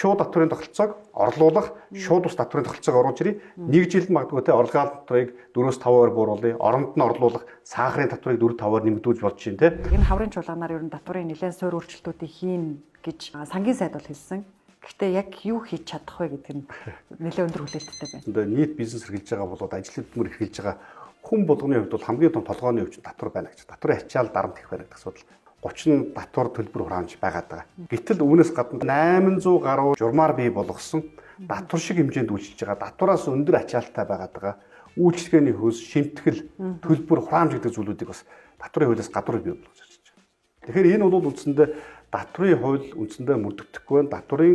шууд татврын тогтолцоог орлуулах, шууд ус татврын тогтолцоог оруулж ирээ. Нэг жилд магадгүй те орлогын татврыг 4-5%-аар бууруулъя. Оронд нь орлуулах сахарын татврыг 4-5%-аар нэмэгдүүлж болж байна те. Энэ хаврын чуулганаар ер нь татврын нэлээд суурь өөрчлөлтүүдийг хийн гэж сангийн сайд бол хэлсэн. Гэхдээ яг юу хийж чадах вэ гэдэг нь нэлээд өндөр хүлээлттэй байна. Нийт бизнес эрхэлж байгаа болоод ажил хөдөлмөр эрхэлж байгаа хүн болгоны хувьд бол хамгийн том толгойн өвчин татвар байна гэж. Татврын ачаал дарамт их байна гэдэг асуудал. 30 татвар төлбөр хураамж байгаад байгаа. Гэтэл үүнээс гадна 800 гаруй журмаар бий болгосон татвар шиг хэмжээнд үйлчилж байгаа. Татвараас өндөр ачаалтай байгаад байгаа. Үйлчлэгээний хөөс, шимтгэл, төлбөр хураамж гэдэг зүйлүүдийг бас татврын хуулиас гадуур бий болгож ирж байгаа. Тэгэхээр энэ бол үндсэндээ татврын хууль үндсэндээ мөрдөгдөхгүй байна. Татврын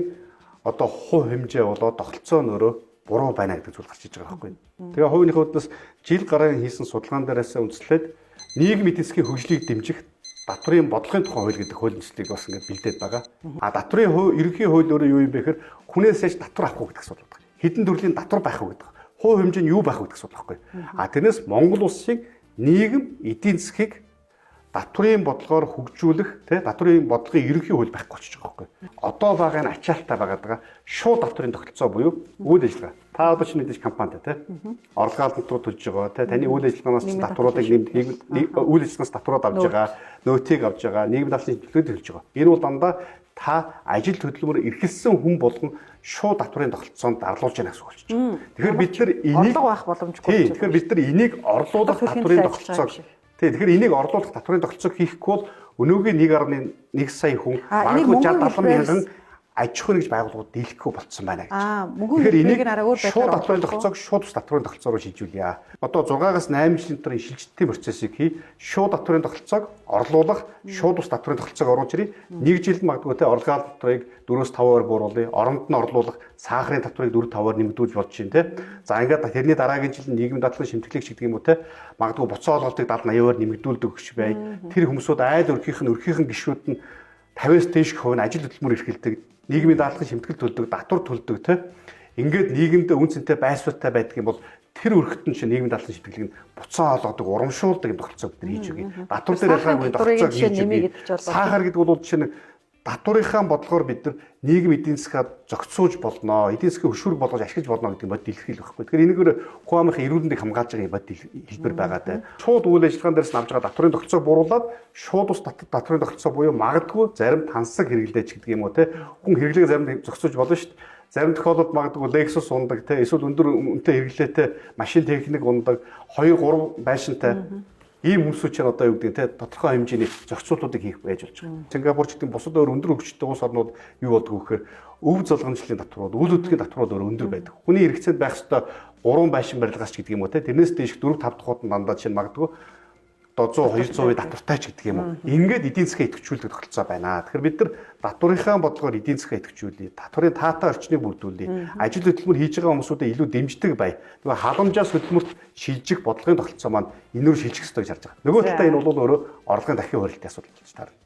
одоо хувь хэмжээ болоод тогтолцоо нөрөө буруу байна гэдэг зүйл гарч иж байгаа байхгүй. Тэгээ хувийн хөдөлс жил гараан хийсэн судалгаан дээрээс үндэслээд нийгмийн эдийн засгийн хөгжлийг дэмжих татврын бодлогын тухай хууль гэдэг хууль төслийг бас ингээд бэлдээд байгаа. Татврын ерөнхий хууль өөрөө юу юм бэ гэхээр хүнээс яаж татвар авах вэ гэдэг асуудал байна. Хэдэн төрлийн татвар байх вэ гэдэг. Хувь хэмжээ нь юу байх вэ гэдэг асуудал байхгүй. Тэрнээс Монгол улсыг нийгэм эдийн засгийг татврын бодлогоор хөгжүүлэх, татврын бодлогын ерөнхий хууль байхгүй болчихж байгаа байхгүй. Одоо байгаа нь ачаалттай байгаа шууд татврын тогтолцоо буюу үйл ажиллагаа. Та одоо чинь мэдээж компанид орлогын татвар төлж байгаа, таны үйл ажиллагаанаас татваруудыг үйл ажиллагаанаас татварууд авж байгаа, нөөтийг авж байгаа, нийгмийн даалгаврын төлөвлөгөөд төлж байгаа. Энэ бол дандаа та ажил хөдөлмөр эрхэлсэн хүн болгон шууд татврын тогтолцоонд дарлуулж яана гэсэн үг болчих. Тэгэхээр бид нар энийг орлого байх боломжгүй. Тэгэхээр бид нар энийг орлуулах татврын тогтолцоог тэгэхээр энийг орлуулах татврын тогтолцоог хийхгүй бол өнөөгийн 1.1 сая хүн магадгүй 60-70 мянган аж ахуй нэгж байгууллагууд дийлэхгүй болцсон байна гэж. Тэгэхээр энийг шууд татврын тогтолцоог шууд татврын тогтолцоо руу шилжүүлье. Одоо 6-аас 8 жилийн турын шилжилтийн процессыг хий, шууд татврын тогтолцоог орлуулах, шууд татврын тогтолцоог оруулж ирээ. Нэг жилд магадгүй орлогын татврыг 4-5%-аар бууруулъя. Оронд нь орлуулах сахарын татврыг 4-5%-аар нэмэгдүүлж болж байна те. За ингээд тэрний дараагийн жил нийгмийн даатгалын шимтгэлийг чигдэг юм уу те. Магадгүй буцаа олголтыг 70-80%-аар нэмэгдүүлдэг гэж бай. Тэр хүмүүсүүд айл өрхийнх нь гишүүд нь 50-аас дээш хувь нь ажил хөдөлмөр эрхэлдэг, нийгмийн даатгалын шимтгэл төлдөг, татвар төлдөг те. Ингээд нийгэмд үн цэнтэй байсвартай байдаг юм бол тэр өрхтөн чинь нийгмийн даатгалын шимтгэлийг буцаа олгодог, урамшуулдаг юм тогтолцоо бид хийж өгье. Татвар дээр ялгаагүй тогтолцоо хийж өгье. Сахар гэдэг бол жишээ нь татврынхаа бодлогоор бид нар нийгэм эдийн засгаа зохицуулж болно, эдийн засгийн хөшүүрэг болгож ашиглаж болно гэдэг нь бод дэлгэрхийл байхгүй. Тэгэхээр энэгээр хүн амынхаа эрүүл мэндийг хамгаалж байгаа бод хэлбэр байгаа даа. Шууд үйл ажиллагаан дээрс авж байгаа татврын тогтолцоог бууруулад шууд ус татврын тогтолцоо буюу магадгүй зарим тансаг хэрэглээч гэдэг юм уу те. Хүн хэрэглээг зарим зохицуулж болно шүү дээ. Зарим тохиолдолд магадгүй Lexus ундаг те, эсвэл өндөр үнэтэй хэрэглээтэй машин техник ундаг, 2-3 байшинтай ийм хүмүүсүүд чинь одоо юу гэдэг те тодорхой хэмжээний зохицуултуудыг хийх байж болж байгаа. Сингапур ч гэдэг бусад өөр өндөр хөгжөлтэй улс орнууд юу болдгоо гэхээр өв залгамжлалын татварууд, үйл хөдлөлийн татварууд өөр өндөр байдаг. Хүний хэрэгцээнд байх ёстой 3 байшин барилгаас ч гэдэг юм уу те тэрнээс дээш 4-5 дахуут нь дандаа чинь магадгүй одоо 100-200% татвартай ч гэдэг юм уу. Ингээд эдийн засгаа идэвхжүүлдэг тогтолцоо байна. Тэгэхээр бид нар татврынхаа бодлогоор эдийн засгаа идэвхжүүлье. Татврын таатай орчныг бүрдүүлье. Ажил хөдөлмөр хийж байгаа хүмүүсүүдэд илүү дэмждэг бай. Нөгөө халамжаас хөдөлмөрт шилжих бодлогын тогтолцоо маань энээр шилжих ёстой гэж харж байгаа. Нөгөө талаа энэ бол өөрөө орлогын дахин хөрөлтийн асуудал гэж таарна.